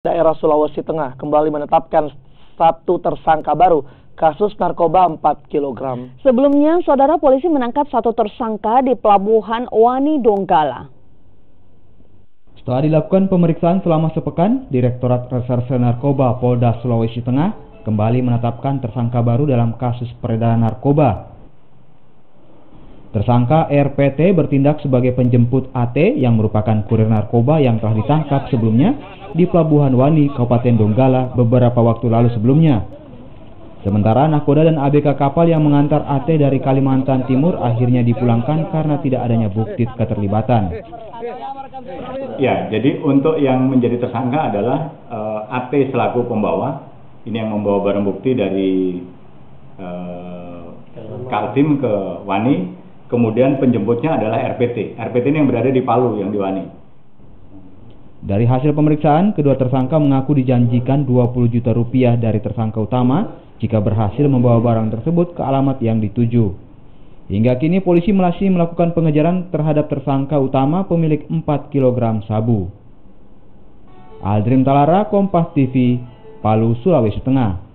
Daerah Sulawesi Tengah kembali menetapkan satu tersangka baru kasus narkoba 4 kg. Sebelumnya, saudara, polisi menangkap satu tersangka di Pelabuhan Wani Donggala. Setelah dilakukan pemeriksaan selama sepekan, Direktorat Reserse Narkoba Polda Sulawesi Tengah kembali menetapkan tersangka baru dalam kasus peredaran narkoba. Tersangka RPT bertindak sebagai penjemput AT yang merupakan kurir narkoba yang telah ditangkap sebelumnya di Pelabuhan Wani, Kabupaten Donggala beberapa waktu lalu sebelumnya. Sementara nakoda dan ABK kapal yang mengantar AT dari Kalimantan Timur akhirnya dipulangkan karena tidak adanya bukti keterlibatan. Ya, jadi untuk yang menjadi tersangka adalah AT selaku pembawa. Ini yang membawa barang bukti dari Kaltim ke Wani. Kemudian penjemputnya adalah RPT. RPT ini yang berada di Palu, yang di Wani. Dari hasil pemeriksaan, kedua tersangka mengaku dijanjikan 20 juta rupiah dari tersangka utama jika berhasil membawa barang tersebut ke alamat yang dituju. Hingga kini polisi masih melakukan pengejaran terhadap tersangka utama pemilik 4 kg sabu. Aldrim Talara, Kompas TV, Palu, Sulawesi Tengah.